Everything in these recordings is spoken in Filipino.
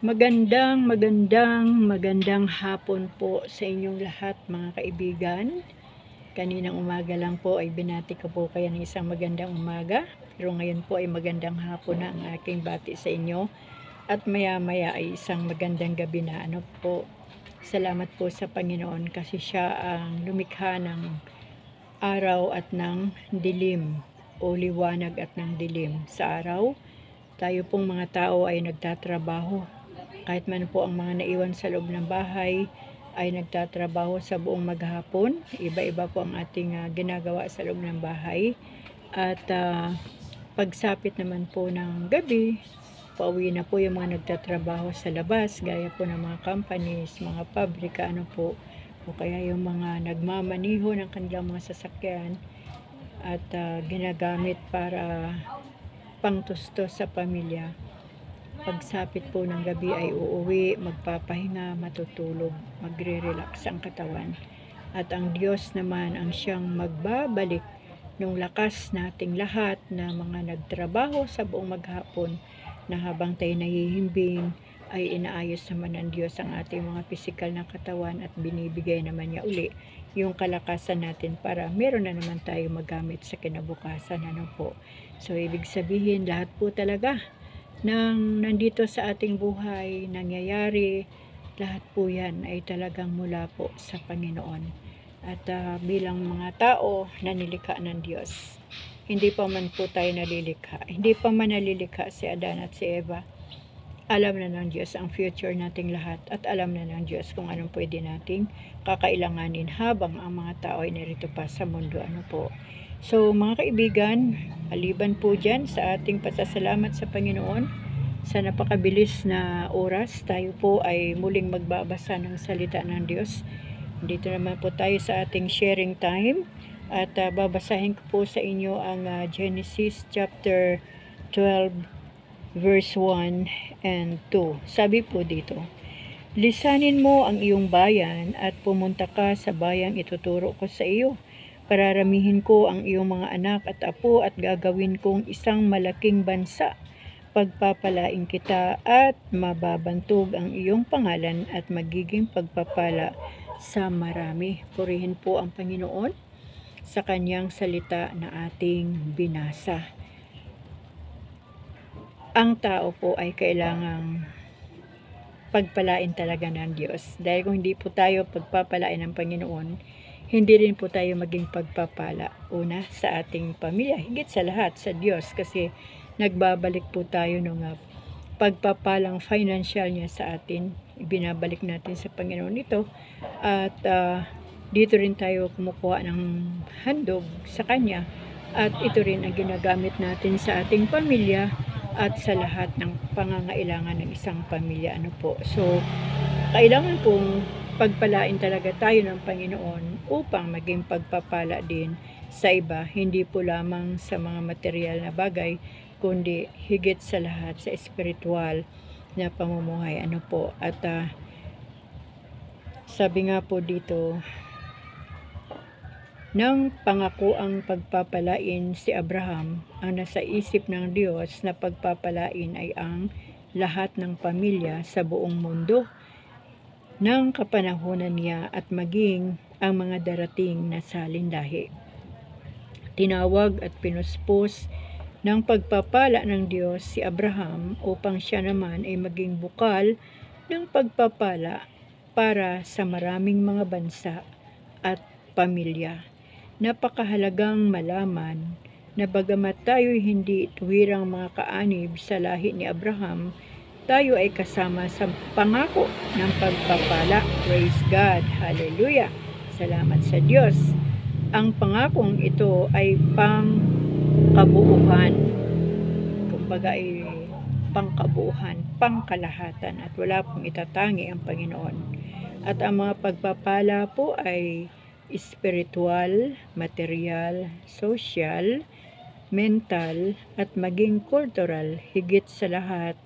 Magandang hapon po sa inyong lahat mga kaibigan. Kaninang umaga lang po ay binati ko po kayo ng isang magandang umaga. Pero ngayon po ay magandang hapon na ang aking bati sa inyo. At maya maya ay isang magandang gabi na po. Salamat po sa Panginoon kasi siya ang lumikha ng araw at ng dilim o liwanag at ng dilim. Sa araw, tayo pong mga tao ay nagtatrabaho. Kahit man po ang mga naiwan sa loob ng bahay ay nagtatrabaho sa buong maghapon. Iba-iba po ang ating ginagawa sa loob ng bahay. At pagsapit naman po ng gabi, pauwi na po yung mga nagtatrabaho sa labas, gaya po ng mga companies, mga pabrika, o kaya yung mga nagmamaniho ng kanilang mga sasakyan at ginagamit para pangtustos sa pamilya. Pagsapit po ng gabi ay uuwi, magpapahinga, matutulog, magre-relax ang katawan. At ang Diyos naman ang siyang magbabalik ng lakas nating lahat na mga nagtrabaho sa buong maghapon, na habang tayo nahihimbing ay inaayos naman ng Diyos ang ating mga pisikal na katawan at binibigay naman niya uli yung kalakasan natin para meron na naman tayo magamit sa kinabukasan. Po. So ibig sabihin lahat po talaga nang nandito sa ating buhay, nangyayari, lahat po yan ay talagang mula po sa Panginoon. At bilang mga tao na nilikha ng Diyos, hindi pa man po tayo nalilikha, hindi pa man nalilikha si Adan at si Eva, alam na ng Diyos ang future nating lahat at alam na ng Diyos kung anong pwede nating kakailanganin habang ang mga tao ay narito pa sa mundo. Po. So mga kaibigan, maliban po dyan sa ating pasasalamat sa Panginoon sa napakabilis na oras, tayo po ay muling magbabasa ng salita ng Diyos. Dito naman po tayo sa ating sharing time at babasahin ko po sa inyo ang Genesis chapter 12 verse 1 and 2. Sabi po dito, "Lisanin mo ang iyong bayan at pumunta ka sa bayang ituturo ko sa iyo. Pararamihin ko ang iyong mga anak at apo at gagawin kong isang malaking bansa. Pagpapalain kita at mababantog ang iyong pangalan at magiging pagpapala sa marami." Purihin po ang Panginoon sa kanyang salita na ating binasa. Ang tao po ay kailangang pagpalain talaga ng Diyos. Dahil kung hindi po tayo pagpapalain ng Panginoon, hindi rin po tayo maging pagpapala. Una, sa ating pamilya, higit sa lahat sa Diyos, kasi nagbabalik po tayo ng pagpapalang financial niya sa atin. Ibinabalik natin sa Panginoon ito at dito rin tayo kumukuha ng handog sa Kanya at ito rin ang ginagamit natin sa ating pamilya at sa lahat ng pangangailangan ng isang pamilya. Po. So, kailangan pong pagpalain talaga tayo ng Panginoon upang maging pagpapala din sa iba, hindi po lamang sa mga material na bagay, kundi higit sa lahat sa espiritual na pamumuhay. Po. At sabi nga po dito, nang pangako ang pagpapalain si Abraham, ang nasa isip ng Diyos na pagpapalain ay ang lahat ng pamilya sa buong mundo ng kapanahunan niya at maging ang mga darating na salinlahi. Tinawag at pinuspos ng pagpapala ng Diyos si Abraham upang siya naman ay maging bukal ng pagpapala para sa maraming mga bansa at pamilya. Napakahalagang malaman na bagamat tayo hindi tuwirang mga kaanib sa lahi ni Abraham, tayo ay kasama sa pangako ng pagpapala. Praise God! Hallelujah! Salamat sa Diyos! Ang pangakong ito ay pangkabuuhan. Kumbaga ay pangkabuuhan, pangkalahatan at wala pong itatangi ang Panginoon. At ang mga pagpapala po ay spiritual, material, social, mental, at maging cultural. Higit sa lahat,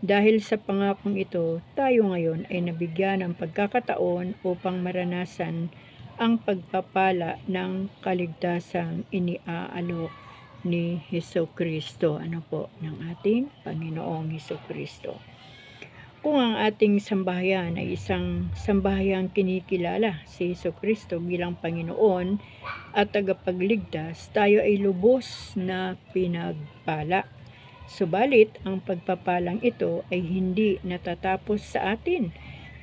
dahil sa pangakong ito, tayo ngayon ay nabigyan ng pagkakataon upang maranasan ang pagpapala ng kaligtasang iniaalok ni Hesukristo, ng ating Panginoong Hesukristo. Kung ang ating sambahayan ay isang sambahayang kinikilala si Jesucristo bilang Panginoon at tagapagligtas, tayo ay lubos na pinagpala. Subalit, ang pagpapalang ito ay hindi natatapos sa atin.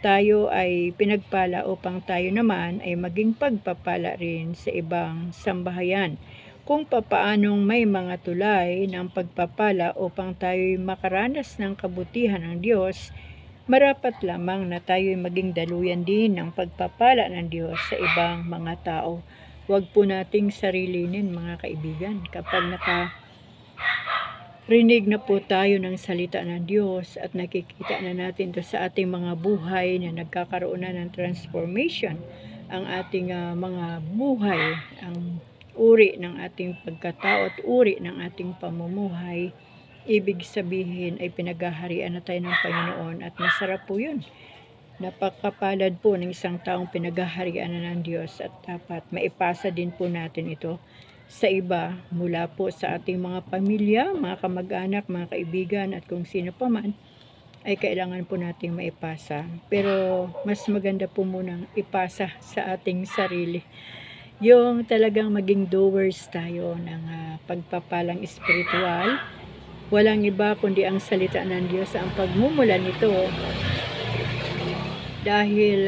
Tayo ay pinagpala upang tayo naman ay maging pagpapala rin sa ibang sambahayan. Kung papaanong may mga tulay ng pagpapala upang tayo makaranas ng kabutihan ng Diyos, marapat lamang na tayo maging daluyan din ng pagpapala ng Diyos sa ibang mga tao. Huwag po nating sarilinin, mga kaibigan. Kapag nakarinig na po tayo ng salita ng Diyos at nakikita na natin ito sa ating mga buhay na nagkakaroon na ng transformation, ang ating mga buhay, ang uri ng ating pagkatao at uri ng ating pamumuhay, ibig sabihin ay pinaghaharian na tayo ng Panginoon at masarap po yun. Napakapalad po ng isang taong pinaghaharian na ng Diyos at dapat maipasa din po natin ito sa iba mula po sa ating mga pamilya, mga kamag-anak, mga kaibigan at kung sino pa man ay kailangan po nating maipasa. Pero mas maganda po munang ipasa sa ating sarili. Yung talagang maging doers tayo ng pagpapalang espiritual. Walang iba kundi ang salita ng Diyos ang pagmumula nito. Dahil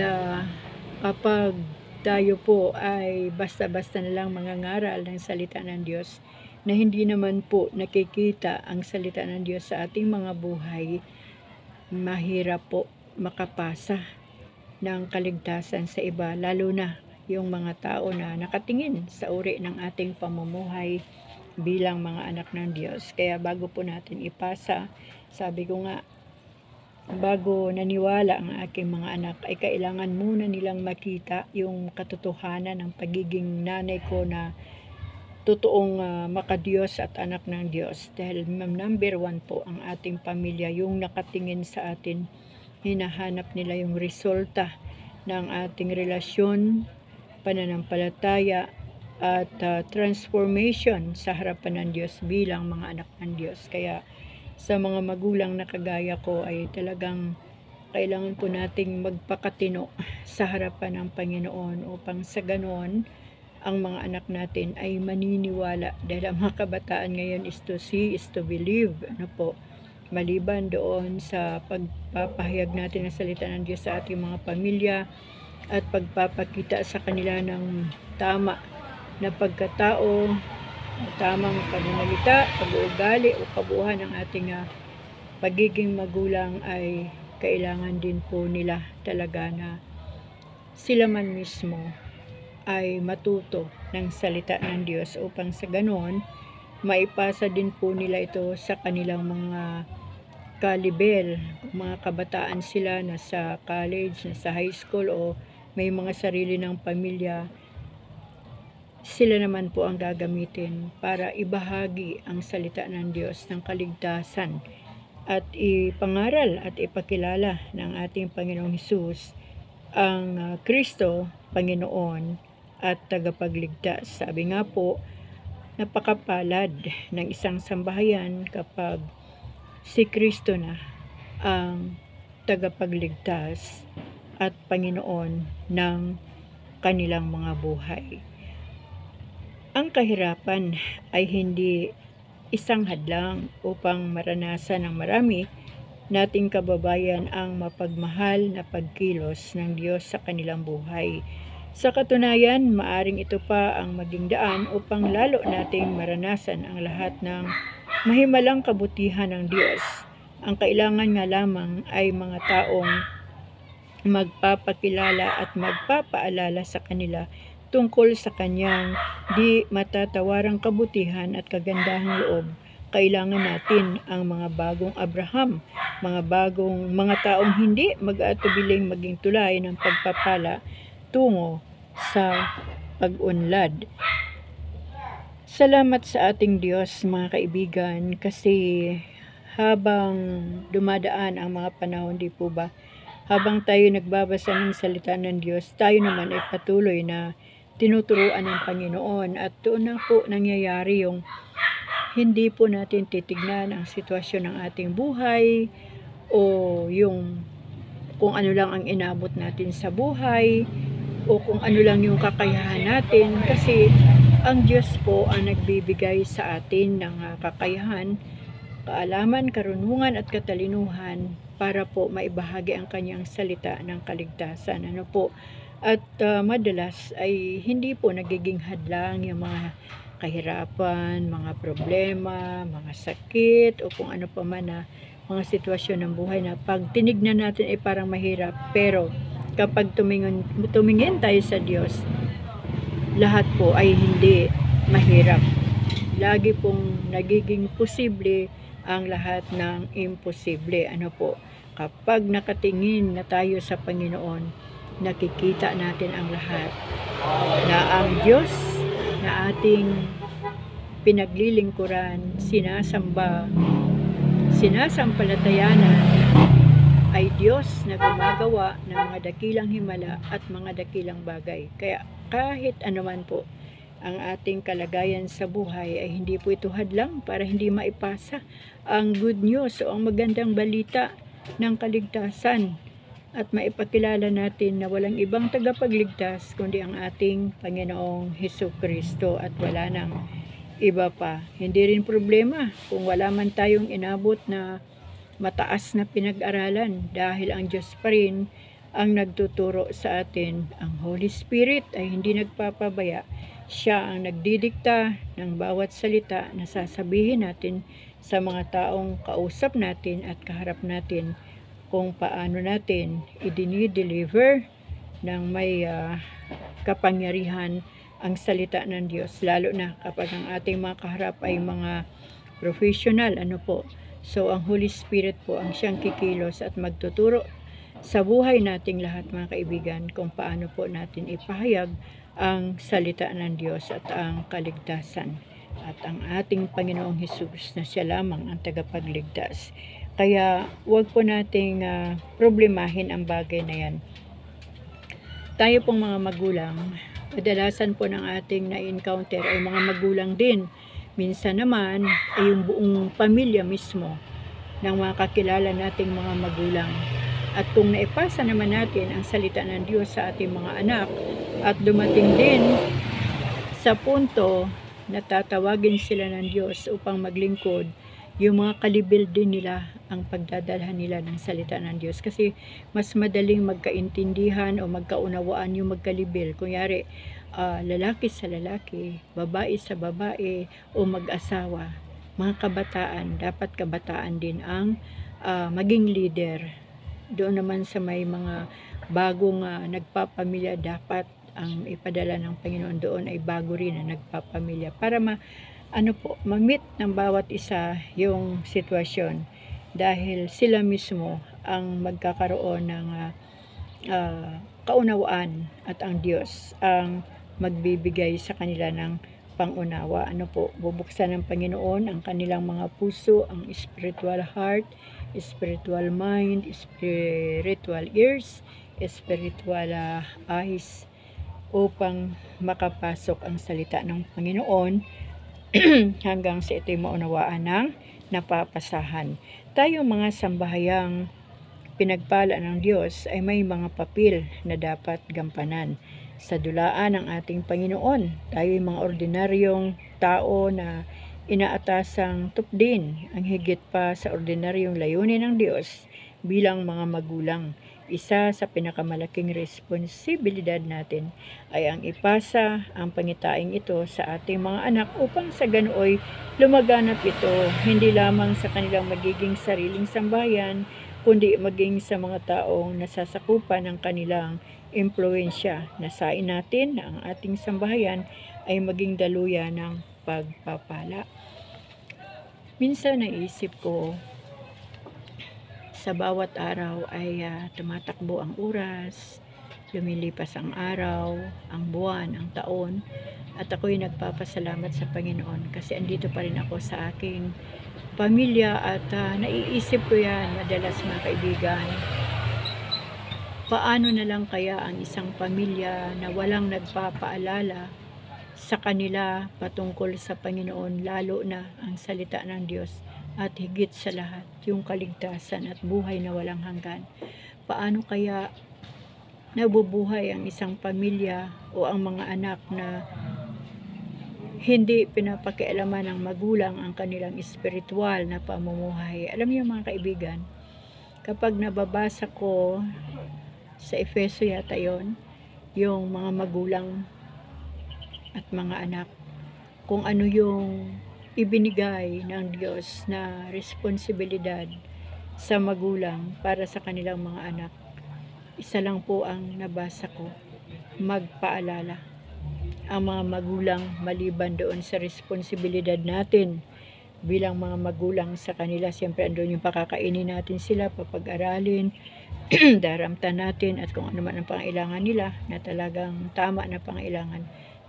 kapag tayo po ay basta-basta na lang mangangaral ng salita ng Diyos na hindi naman po nakikita ang salita ng Diyos sa ating mga buhay, mahirap po makapasa ng kaligtasan sa iba, lalo na yung mga tao na nakatingin sa uri ng ating pamumuhay bilang mga anak ng Diyos. Kaya bago po natin ipasa, sabi ko nga, bago naniwala ang aking mga anak, ay kailangan muna nilang makita yung katotohanan ng pagiging nanay ko na totoong makadiyos at anak ng Diyos. Dahil number 1 po ang ating pamilya, yung nakatingin sa atin, hinahanap nila yung resulta ng ating relasyon, pananampalataya, at transformation sa harapan ng Diyos bilang mga anak ng Diyos. Kaya sa mga magulang na kagaya ko ay talagang kailangan po nating magpakatino sa harapan ng Panginoon upang sa ganoon ang mga anak natin ay maniniwala. Dahil ang mga kabataan ngayon is to see, is to believe. Ano po? Maliban doon sa pagpapahayag natin ng salita ng Diyos sa ating mga pamilya at pagpapakita sa kanila ng tama na pagkatao, tamang pananalita, pag-uugali o kabuuan ng ating pagiging magulang, ay kailangan din po nila talaga na sila man mismo ay matuto ng salita ng Diyos upang sa ganon maipasa din po nila ito sa kanilang mga kalibel. Mga kabataan sila na sa college, na sa high school o may mga sarili ng pamilya, sila naman po ang gagamitin para ibahagi ang salita ng Diyos ng kaligtasan at ipangaral at ipakilala ng ating Panginoong Hesus ang Kristo, Panginoon at tagapagligtas. Sabi nga po, napakapalad ng isang sambahayan kapag si Kristo na ang tagapagligtas at Panginoon ng kanilang mga buhay. Ang kahirapan ay hindi isang hadlang upang maranasan ng marami nating kababayan ang mapagmahal na pagkilos ng Diyos sa kanilang buhay. Sa katunayan, maaring ito pa ang maging daan upang lalo nating maranasan ang lahat ng mahimalang kabutihan ng Diyos. Ang kailangan nga lamang ay mga taong magpapakilala at magpapaalala sa kanila tungkol sa kanyang di matatawarang kabutihan at kagandahang loob. Kailangan natin ang mga bagong Abraham, mga taong hindi mag-aatubiling maging tulay ng pagpapala tungo sa pag-unlad. Salamat sa ating Diyos, mga kaibigan, kasi habang dumadaan ang mga panahon, di po ba, habang tayo nagbabasa ng salita ng Diyos, tayo naman ay patuloy na tinuturuan ng Panginoon at doon na po nangyayari yung hindi po natin titignan ang sitwasyon ng ating buhay o yung kung ano lang ang inabot natin sa buhay o kung ano lang yung kakayahan natin, kasi ang Diyos po ang nagbibigay sa atin ng kakayahan, kaalaman, karunungan at katalinuhan para po maibahagi ang kanyang salita ng kaligtasan. Ano po? At madalas ay hindi po nagiging hadlang yung mga kahirapan, mga problema, mga sakit o kung ano pa man na mga sitwasyon ng buhay na pag tinignan natin ay parang mahirap, pero kapag tumingin tayo sa Diyos, lahat po ay hindi mahirap. Lagi pong nagiging posible ang lahat ng imposible. Ano po? Kapag nakatingin na tayo sa Panginoon, nakikita natin ang lahat na ang Diyos na ating pinaglilingkuran, sinasamba, sinasampalatayanan ay Diyos na gumagawa ng mga dakilang himala at mga dakilang bagay. Kaya kahit anuman po ang ating kalagayan sa buhay ay hindi po ito hadlang para hindi maipasa ang good news o ang magandang balita ng kaligtasan at maipakilala natin na walang ibang tagapagligtas kundi ang ating Panginoong Hesukristo at wala nang iba pa. Hindi rin problema kung wala man tayong inabot na mataas na pinag-aralan dahil ang Diyos pa rin ang nagtuturo sa atin. Ang Holy Spirit ay hindi nagpapabaya. Siya ang nagdidikta ng bawat salita na sasabihin natin sa mga taong kausap natin at kaharap natin, kung paano natin i-deliver ng may kapangyarihan ang salita ng Diyos, lalo na kapag ang ating mga kaharap ay mga professional. Ano po? So, ang Holy Spirit po ang siyang kikilos at magtuturo sa buhay nating lahat, mga kaibigan, kung paano po natin ipahayag ang salita ng Diyos at ang kaligtasan. At ang ating Panginoong Hesus na siya lamang ang tagapagligtas. Kaya, huwag po nating problemahin ang bagay na yan. Tayo pong mga magulang, kadalasan po ng ating na-encounter ay mga magulang din. Minsan naman ay yung buong pamilya mismo ng mga kakilala nating mga magulang. At kung naipasa naman natin ang salita ng Diyos sa ating mga anak at dumating din sa punto na tatawagin sila ng Diyos upang maglingkod, yung mga kalibil din nila ang pagdadalhan nila ng salita ng Diyos. Kasi mas madaling magkaintindihan o magkaunawaan yung magkalibil. Kunyari, lalaki sa lalaki, babae sa babae, o mag-asawa. Mga kabataan, dapat kabataan din ang maging leader. Doon naman sa may mga bagong nagpapamilya, dapat ang ipadala ng Panginoon doon ay bago rin na nagpapamilya para ma-meet ng bawat isa yung sitwasyon, dahil sila mismo ang magkakaroon ng kaunawaan at ang Diyos ang magbibigay sa kanila ng pangunawa. Ano po, bubuksan ng Panginoon ang kanilang mga puso, ang spiritual heart, spiritual mind, spiritual ears, spiritual eyes, upang makapasok ang salita ng Panginoon hanggang sa ito'y maunawaan ng napapasahan. Tayo mga sambahayang pinagpala ng Diyos ay may mga papel na dapat gampanan sa dulaan ng ating Panginoon. Tayo mga ordinaryong tao na inaatasang tupdin ang higit pa sa ordinaryong layunin ng Diyos bilang mga magulang. Isa sa pinakamalaking responsibilidad natin ay ang ipasa ang pangitaing ito sa ating mga anak upang sa ganooy lumaganap ito hindi lamang sa kanilang magiging sariling sambahayan, kundi maging sa mga taong nasasakupan ng kanilang impluensya. Nasain natin na ang ating sambahayan ay maging daluyan ng pagpapala. Minsan naisip ko, sa bawat araw ay tumatakbo ang oras, lumilipas ang araw, ang buwan, ang taon, at ako'y nagpapasalamat sa Panginoon kasi andito pa rin ako sa aking pamilya at naiisip ko yan madalas, mga kaibigan. Paano na lang kaya ang isang pamilya na walang nagpapaalala sa kanila patungkol sa Panginoon, lalo na ang salita ng Diyos? at higit sa lahat yung kaligtasan at buhay na walang hanggan. Paano kaya nabubuhay ang isang pamilya o ang mga anak na hindi pinapakialaman ng magulang ang kanilang espiritual na pamumuhay? Alam niyo mga kaibigan, kapag nababasa ko sa Efeso yata yon, yung mga magulang at mga anak, kung ano yung ibinigay ng Diyos na responsibilidad sa magulang para sa kanilang mga anak. Isa lang po ang nabasa ko, magpaalala. Ang mga magulang, maliban doon sa responsibilidad natin bilang mga magulang sa kanila, siyempre andun yung pakakainin natin sila, papag-aralin, daramtan natin at kung ano man ang pangailangan nila na talagang tama na pangailangan.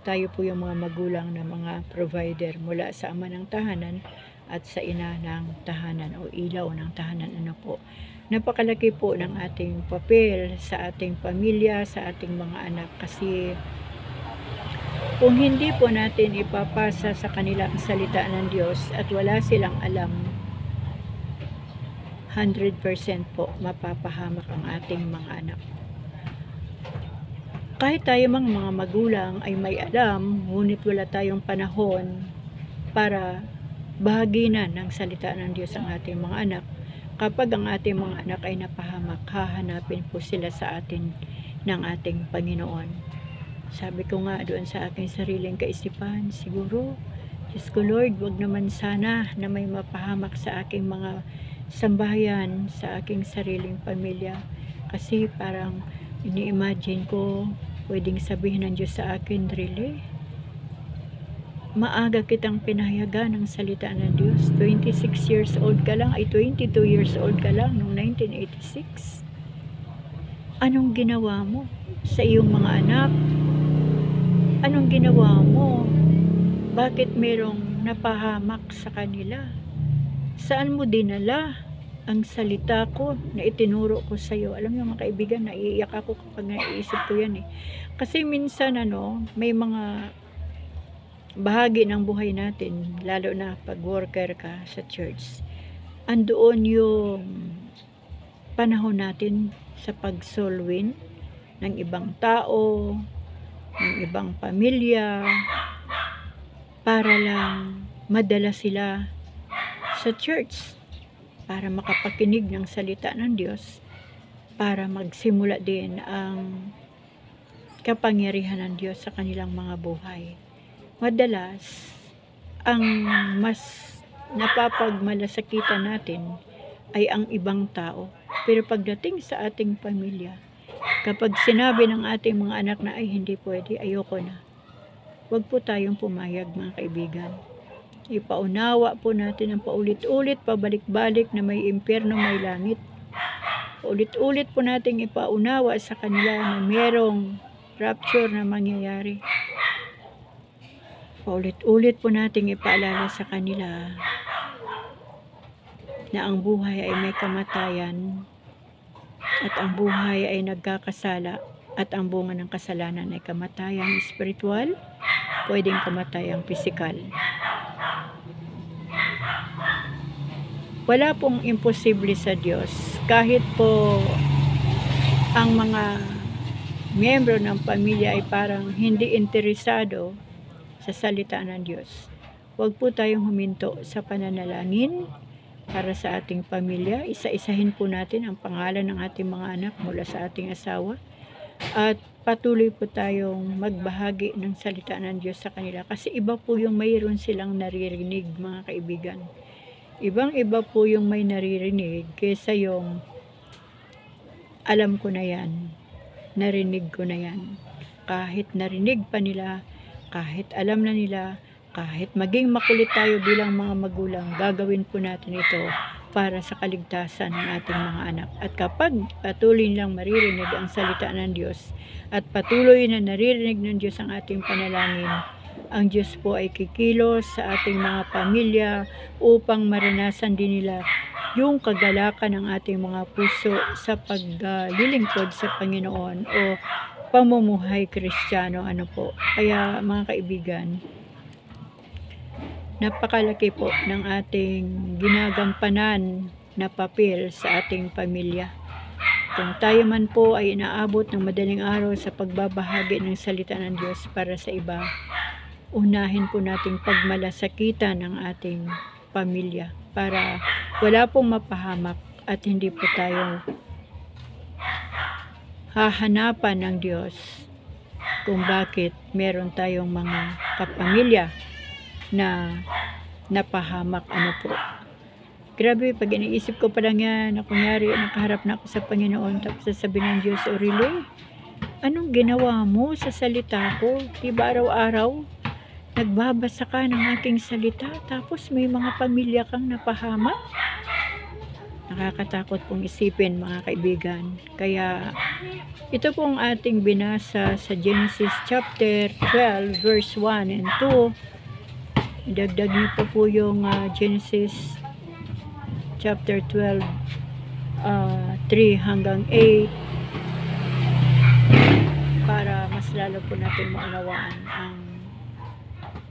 Tayo po yung mga magulang na mga provider mula sa ama ng tahanan at sa ina ng tahanan o ilaw ng tahanan. Ano po, napakalaki po ng ating papel sa ating pamilya, sa ating mga anak, kasi kung hindi po natin ipapasa sa kanila ang salita ng Diyos at wala silang alam, 100% po mapapahamak ang ating mga anak. Kahit tayo mga magulang ay may alam, ngunit wala tayong panahon para bahaginan ng salita ng Diyos ang ating mga anak. Kapag ang ating mga anak ay napahamak, hahanapin po sila sa atin ng ating Panginoon. Sabi ko nga doon sa aking sariling kaisipan, siguro, Diyos ko Lord, wag naman sana na may mapahamak sa aking mga sambahayan, sa aking sariling pamilya. Kasi parang ini-imagine ko, pwedeng sabihin ng Diyos sa akin, really? Maaga kitang pinahayagan ng salita ng Diyos. 26 years old ka lang, ay 22 years old ka lang noong 1986. Anong ginawa mo sa iyong mga anak? Anong ginawa mo? Bakit merong napahamak sa kanila? Saan mo dinala ang salita ko na itinuro ko sa iyo? Alam niyo mga kaibigan, naiiyak ako kapag naiisip ko yan eh. Kasi minsan may mga bahagi ng buhay natin, lalo na pag worker ka sa church, andoon yung panahon natin sa pag-soul win ng ibang tao, ng ibang pamilya, para lang madala sila sa church, para makapakinig ng salita ng Diyos, para magsimula din ang kapangyarihan ng Diyos sa kanilang mga buhay. Madalas, ang mas napapagmalasakitan natin ay ang ibang tao. Pero pagdating sa ating pamilya, kapag sinabi ng ating mga anak na ay hindi pwede, ayoko na, huwag po tayong pumayag mga kaibigan. Ipaunawa po natin ang paulit-ulit, pabalik-balik na may impyerno, may langit. Paulit-ulit po natin ipaunawa sa kanila na merong rapture na mangyayari. Paulit-ulit po natin ipaalala sa kanila na ang buhay ay may kamatayan at ang buhay ay nagkakasala at ang bunga ng kasalanan ay kamatayang espiritual, pwedeng kamatayang pisikal. Wala pong imposible sa Diyos. Kahit po ang mga miyembro ng pamilya ay parang hindi interesado sa salita ng Diyos, huwag po tayong huminto sa pananalangin para sa ating pamilya. Isa-isahin po natin ang pangalan ng ating mga anak mula sa ating asawa at patuloy po tayong magbahagi ng salita ng Diyos sa kanila, kasi iba po yung mayroon silang naririnig mga kaibigan. Ibang-iba po yung may naririnig kaysa yung alam ko na yan, narinig ko na yan. Kahit narinig pa nila, kahit alam na nila, kahit maging makulit tayo bilang mga magulang, gagawin po natin ito para sa kaligtasan ng ating mga anak. At kapag patuloy nilang maririnig ang salita ng Diyos at patuloy na naririnig ng Diyos ang ating panalangin, ang Diyos po ay kikilos sa ating mga pamilya upang maranasan din nila yung kagalakan ng ating mga puso sa paglilingkod sa Panginoon o pamumuhay Kristiyano. Kaya mga kaibigan, Napakalaki po ng ating ginagampanan na papel sa ating pamilya. Kung tayo man po ay inaabot ng madaling araw sa pagbabahagi ng salita ng Diyos para sa iba, unahin po nating pagmalasakitan ng ating pamilya para wala pong mapahamak at hindi po tayo hahanapan ng Diyos kung bakit meron tayong mga kapamilya na napahamak. Ano po, grabe, pag iniisip ko pa lang yan, na kunyari nakaharap na ako sa Panginoon, tapos sasabihin ng Diyos, "O really? Anong ginawa mo sa salita ko? Diba araw-araw nagbabasa ka ng aking salita, tapos may mga pamilya kang napahamak?" Nakakatakot pong isipin, mga kaibigan. Kaya ito pong ating binasa sa Genesis chapter 12 verse 1 and 2. Idagdag niyo po yung Genesis chapter 12 3 hanggang 8 para mas lalo po natin maunawaan ang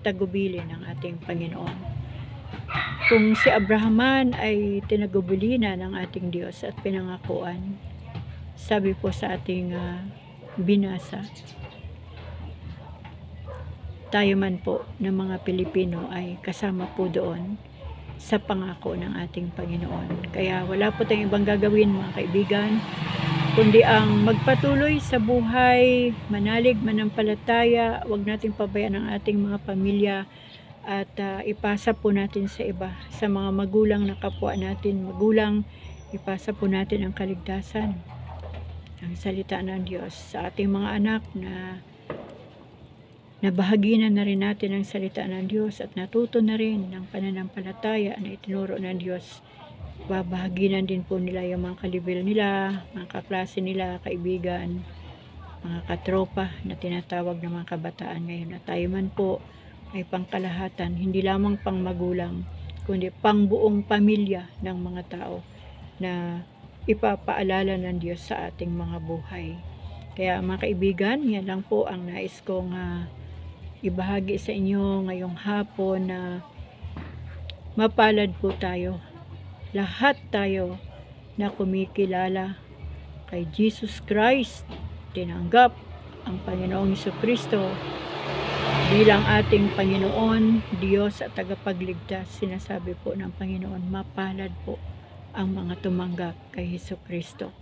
tagubili ng ating Panginoon. Kung si Abraham ay tinagubili na ng ating Diyos at pinangakuan, sabi po sa ating binasa, tayo man po ng mga Pilipino ay kasama po doon sa pangako ng ating Panginoon. Kaya wala po tayong ibang gagawin, mga kaibigan, kundi ang magpatuloy sa buhay, manalig, manampalataya. Huwag nating pabayaan ang ating mga pamilya at ipasa po natin sa iba, sa mga magulang na kapwa natin, magulang, ipasa po natin ang kaligtasan, ang salita ng Diyos sa ating mga anak na nabahaginan na rin natin ang salita ng Diyos at natuto na rin ng pananampalataya na itinuro ng Diyos. Babahaginan din po nila yung mga kalibil nila, mga kaklase nila, kaibigan, mga katropa na tinatawag ng mga kabataan ngayon. At tayo man po ay pangkalahatan, hindi lamang pang magulang, kundi pang buong pamilya ng mga tao na ipapaalala ng Diyos sa ating mga buhay. Kaya mga kaibigan, yan lang po ang nais kong ibahagi sa inyo ngayong hapon, na mapalad po tayo, lahat tayo na kumikilala kay Jesus Christ, tinanggap ang Panginoong Jesucristo bilang ating Panginoon, Diyos at tagapagligtas. Sinasabi po ng Panginoon, mapalad po ang mga tumanggap kay Jesucristo.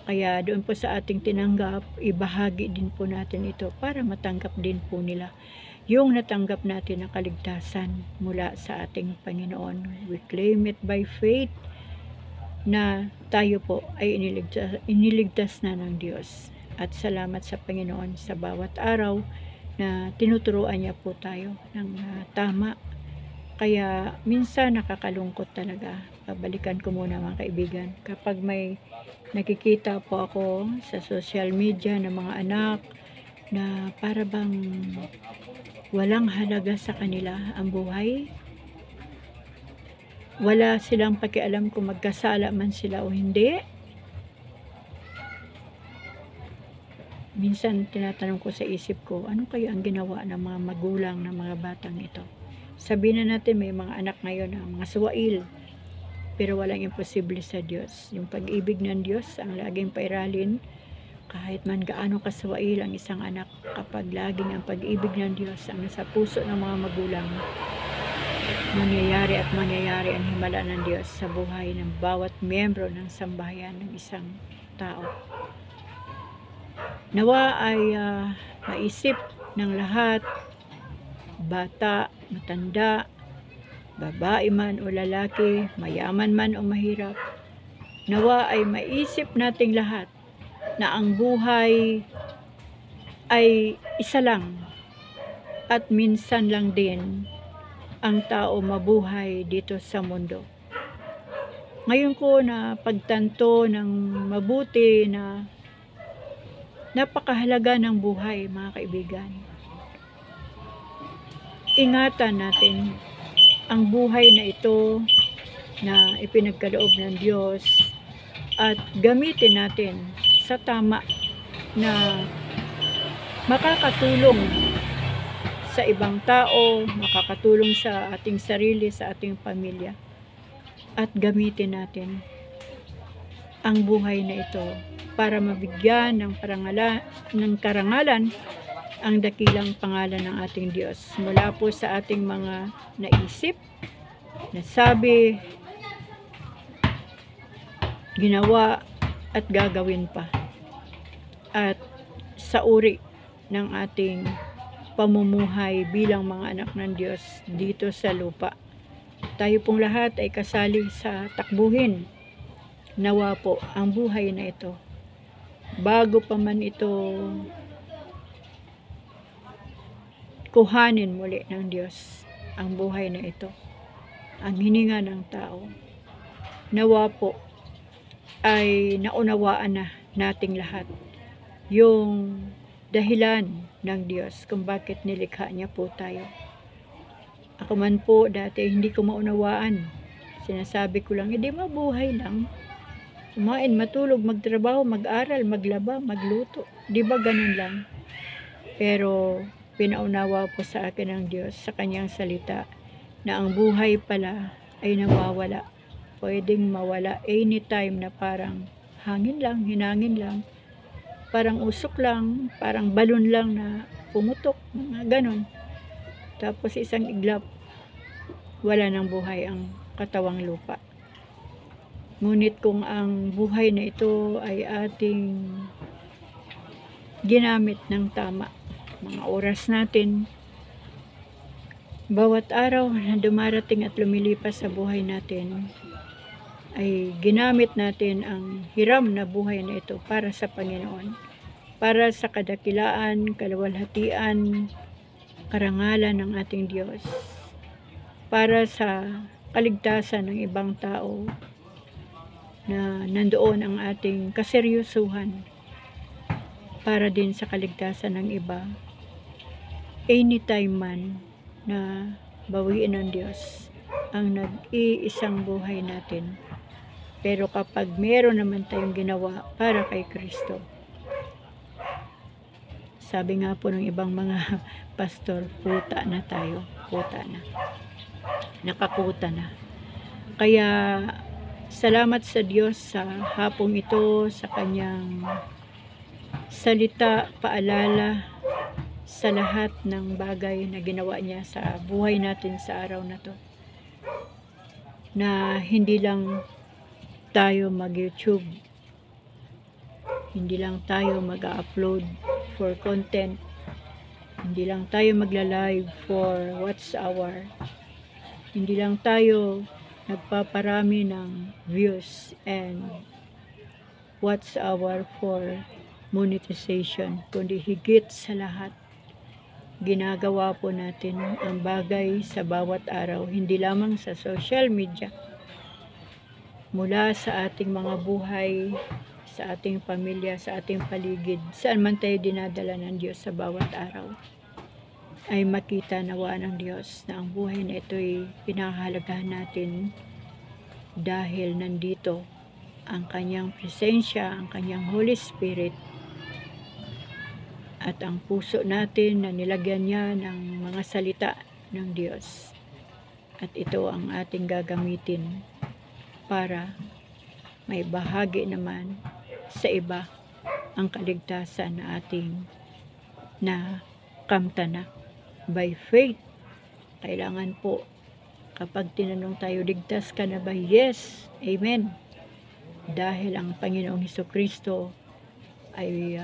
Kaya doon po sa ating tinanggap, ibahagi din po natin ito para matanggap din po nila yung natanggap natin na kaligtasan mula sa ating Panginoon. We claim it by faith na tayo po ay iniligtas na ng Diyos. At salamat sa Panginoon sa bawat araw na tinuturuan niya po tayo ng tama. Kaya minsan nakakalungkot talaga. Babalikan ko muna, mga kaibigan, kapag may nakikita po ako sa social media ng mga anak na para bang walang halaga sa kanila ang buhay. Wala silang pakialam kung magkasala man sila o hindi. Minsan tinatanong ko sa isip ko, ano kaya ang ginawa ng mga magulang ng mga batang ito? Sabihin na natin may mga anak ngayon na mga suwail, pero walang imposible sa Diyos. Yung pag-ibig ng Diyos ang laging pairalin. Kahit man gaano kaswail ang isang anak, kapag laging ang pag-ibig ng Diyos ang nasa puso ng mga magulang, mangyayari at mangyayari ang himala ng Diyos sa buhay ng bawat miyembro ng sambahayan ng isang tao. Nawa ay maisip ng lahat, bata, matanda, babae man o lalaki, mayaman man o mahirap, nawa ay maisip nating lahat na ang buhay ay isa lang at minsan lang din ang tao mabuhay dito sa mundo. Ngayon ko na pagtanto ng mabuti na napakahalaga ng buhay, mga kaibigan. Ingatan natin ang buhay na ito na ipinagkaloob ng Diyos at gamitin natin sa tama na makakatulong sa ibang tao, makakatulong sa ating sarili, sa ating pamilya. At gamitin natin ang buhay na ito para mabigyan ng karangalan ang dakilang pangalan ng ating Diyos. Mula po sa ating mga naisip, nasabi, ginawa at gagawin pa. At sa uri ng ating pamumuhay bilang mga anak ng Diyos dito sa lupa. Tayo pong lahat ay kasali sa takbuhin. Nawa po ang buhay na ito, bago pa man ito kuhanin muli ng Diyos, ang buhay na ito, ang hininga ng tao, nawa po ay naunawaan na nating lahat yung dahilan ng Diyos kung bakit nilikha niya po tayo. Ako man po dati hindi ko maunawaan. Sinasabi ko lang, hindi mabuhay lang. Kumain, matulog, magtrabaho, mag-aral, maglaba, magluto. Di ba ganun lang? Pero pinaunawa po sa akin ng Diyos sa kanyang salita na ang buhay pala ay nawawala. Pwedeng mawala anytime na parang hangin lang, hinangin lang. Parang usok lang, parang balon lang na pumutok, mga ganon. Tapos isang iglap, wala ng buhay ang katawang lupa. Ngunit kung ang buhay na ito ay ating ginamit ng tama, mga oras natin, bawat araw na dumarating at lumilipas sa buhay natin, ay ginamit natin ang hiram na buhay na ito para sa Panginoon, para sa kadakilaan, kaluwalhatian, karangalan ng ating Diyos, para sa kaligtasan ng ibang tao na nandoon ang ating kaseryosuhan, para din sa kaligtasan ng iba, anytime man na bawiin ng Diyos ang nag-iisang buhay natin. Pero kapag meron naman tayong ginawa para kay Kristo, sabi nga po ng ibang mga pastor, puta na tayo, puta na, nakakuta na. Kaya salamat sa Diyos sa hapong ito, sa kanyang salita, paalala sa lahat ng bagay na ginawa niya sa buhay natin sa araw na to, na hindi lang tayo mag-YouTube, hindi lang tayo mag-upload for content, hindi lang tayo magla-live for what's our, hindi lang tayo nagpaparami ng views and what's our for monetization, kundi higit sa lahat, ginagawa po natin ang bagay sa bawat araw, hindi lamang sa social media, mula sa ating mga buhay, sa ating pamilya, sa ating paligid, saan man tayo dinadala ng Diyos sa bawat araw, ay makita nawa ng Diyos na ang buhay na ito'y pinahahalagahan natin dahil nandito ang kanyang presensya, ang kanyang Holy Spirit, at ang puso natin na nilagyan niya ng mga salita ng Diyos. At ito ang ating gagamitin para may bahagi naman sa iba ang kaligtasan na ating nakamtana by faith. Kailangan po kapag tinanong tayo, ligtas ka na ba? Yes, amen. Dahil ang Panginoong Hesukristo ay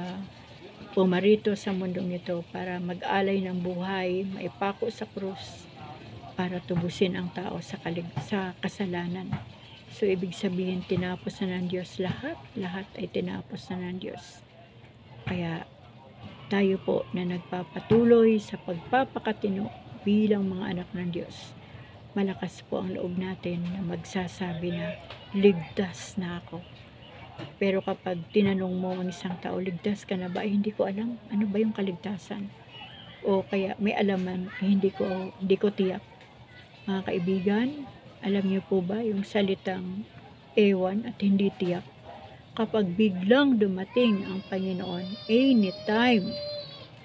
pumarito sa mundong ito para mag-alay ng buhay, maipako sa krus para tubusin ang tao sa kasalanan. So, ibig sabihin, tinapos na ng Diyos lahat. Lahat ay tinapos na ng Diyos. Kaya, tayo po na nagpapatuloy sa pagpapakatino bilang mga anak ng Diyos, malakas po ang loob natin na magsasabi na, ligtas na ako. Pero kapag tinanong mo ang isang tao, ligtas ka na ba? Ay, hindi ko alam. Ano ba yung kaligtasan? O kaya may alaman, hindi ko tiyak. Mga kaibigan, alam niyo po ba yung salitang ewan at hindi tiyak? Kapag biglang dumating ang Panginoon, anytime,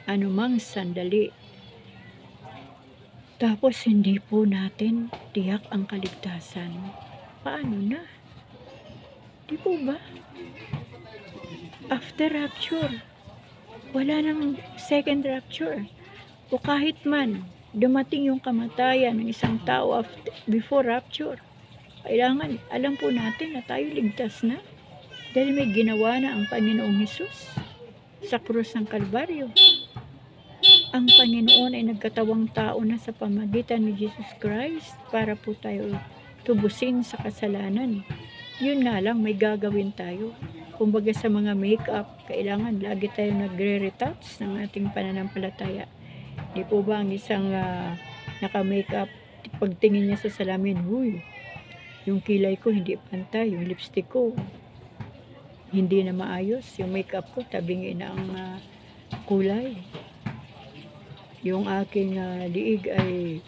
anumang sandali, Tapos hindi po natin tiyak ang kaligtasan. Paano na? Di po ba? After rapture, wala nang second rapture. O kahit man dumating yung kamatayan ng isang tao before rapture, kailangan alam po natin na tayo ligtas na dahil may ginawa na ang Panginoong Hesus sa krus ng Kalbaryo. Ang Panginoon ay nagkatawang tao na sa pamagitan ni Jesus Christ para po tayo tubusin sa kasalanan. Yun nga lang, may gagawin tayo. Kumbaga sa mga makeup, kailangan lagi tayo nagre-retouch ng ating pananampalataya. Di po ba ang isang naka-makeup, pagtingin niya sa salamin, huy, yung kilay ko hindi pantay, yung lipstick ko hindi na maayos, yung makeup ko tabingi na ang kulay, yung aking liig ay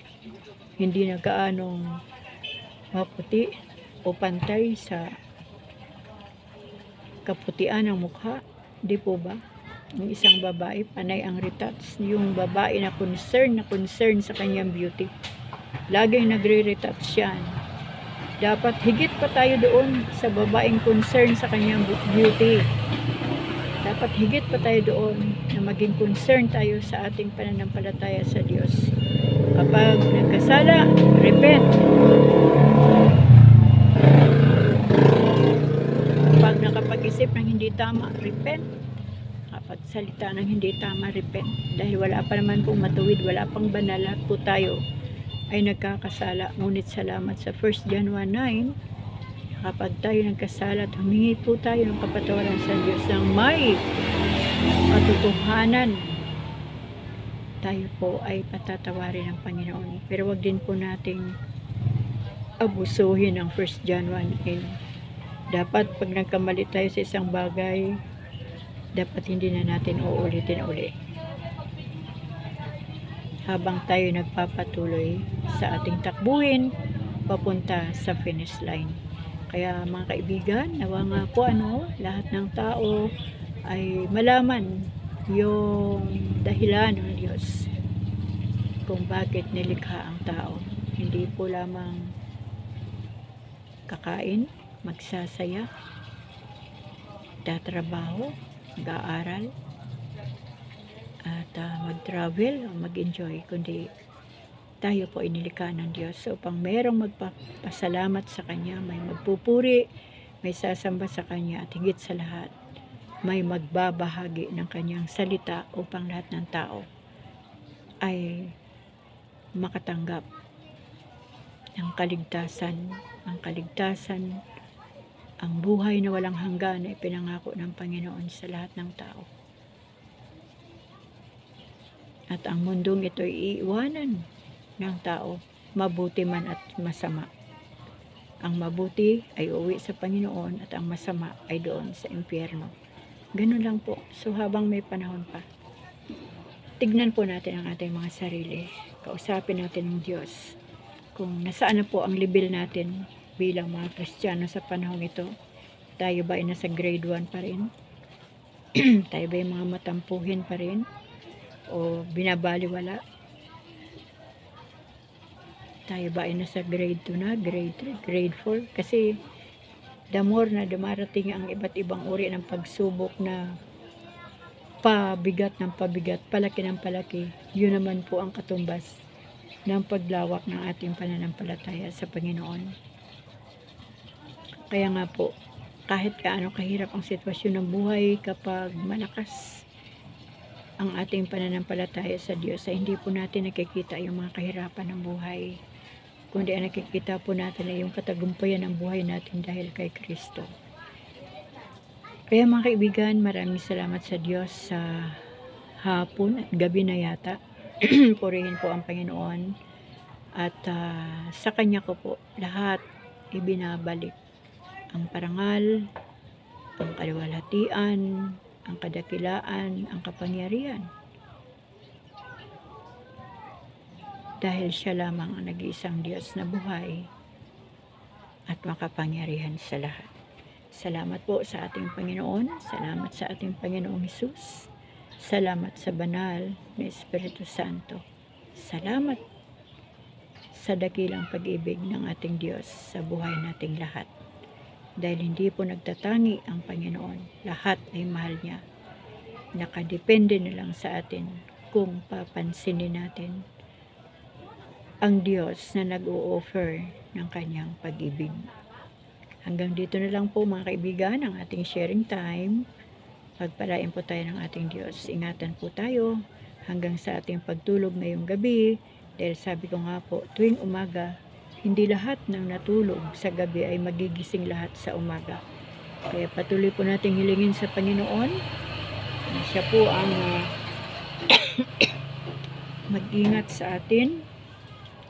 hindi na gaanong maputi o pantay sa kaputian ng mukha. Di po ba? Yung isang babae, panay ang retouch. Yung babae na concern sa kanyang beauty. Laging nagre-retouch yan. Dapat higit pa tayo doon sa babaeng concern sa kanyang beauty. Dapat higit pa tayo doon na maging concern tayo sa ating pananampalataya sa Diyos. Kapag nagkasala, repent. Kapag nakapag-isip ng hindi tama, repent. Kapag salita ng hindi tama, repent. Dahil wala pa naman pong matuwid, wala pang banal, lahat po tayo ay nagkakasala. Ngunit salamat sa 1 John 1:9, kapag tayo nagkasala at humingi po tayo ng kapatawaran sa Diyos ng may katotohanan, tayo po ay patatawarin ng Panginoon. Pero wag din po nating abusuhin ang 1 John 1:9. Dapat pag nagkamali tayo sa isang bagay, dapat hindi na natin uulitin uli. Habang tayo nagpapatuloy sa ating takbuhin papunta sa finish line. Kaya mga kaibigan, nawa nga po lahat ng tao ay malaman yung dahilan ng Diyos kung bakit nilikha ang tao. Hindi po lamang kakain, magsasaya, tatrabaho, mag-aaral, at mag-travel, mag-enjoy, kundi tayo po inilikha ng Diyos upang merong magpapasalamat sa Kanya, may magpupuri, may sasamba sa Kanya, at higit sa lahat, may magbabahagi ng Kanyang salita upang lahat ng tao ay makatanggap ng kaligtasan, ang buhay na walang hanggan na ipinangako ng Panginoon sa lahat ng tao. At ang mundong ito ay iiwanan ng tao, mabuti man at masama. Ang mabuti ay uwi sa Panginoon at ang masama ay doon sa impyerno. Ganun lang po. So habang may panahon pa, tignan po natin ang ating mga sarili. Kausapin natin ang Diyos. Kung nasaan na po ang level natin bilang mga Kristiyano sa panahon ito. Tayo ba ay nasa grade 1 pa rin? Tayo ba ay mga matampuhin pa rin? O binabaliwala? Tayo ba ay nasa grade 2 na, grade 3, grade 4? Kasi the more na dumarating ang iba't ibang uri ng pagsubok na pabigat ng pabigat, palaki ng palaki, yun naman po ang katumbas ng paglawak ng ating pananampalataya sa Panginoon. Kaya nga po, kahit kaano kahirap ang sitwasyon ng buhay, kapag malakas ang ating pananampalataya sa Diyos, ay hindi po natin nakikita yung mga kahirapan ng buhay, kundi ang nakikita po natin ay yung katagumpayan ng buhay natin dahil kay Kristo. Kaya mga kaibigan, maraming salamat sa Diyos sa hapon at gabi na yata. Purihin po ang Panginoon at sa Kanya ko po lahat ibinabalik. Ang parangal, ang kaluwalhatian, ang kadakilaan, ang kapangyarihan. Dahil siya lamang ang nag-iisang Diyos na buhay at makapangyarihan sa lahat. Salamat po sa ating Panginoon. Salamat sa ating Panginoong Hesus. Salamat sa banal na Espiritu Santo. Salamat sa dakilang pag-ibig ng ating Diyos sa buhay nating lahat. Dahil hindi po nagtatangi ang Panginoon, lahat ay mahal niya. Nakadepende na lang sa atin kung papansinin natin ang Diyos na nag-o-offer ng kanyang pag-ibig. Hanggang dito na lang po mga kaibigan ang ating sharing time. Pagpalain po tayo ng ating Diyos. Ingatan po tayo hanggang sa ating pagtulog ngayong gabi. Dahil sabi ko nga po, tuwing umaga, hindi lahat ng natulog sa gabi ay magigising lahat sa umaga. Kaya patuloy po nating hilingin sa Panginoon. Siya po ang mag-ingat sa atin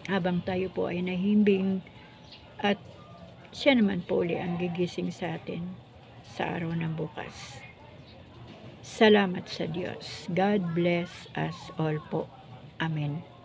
habang tayo po ay nahimbing, at siya naman po uli ang gigising sa atin sa araw ng bukas. Salamat sa Diyos. God bless us all po. Amen.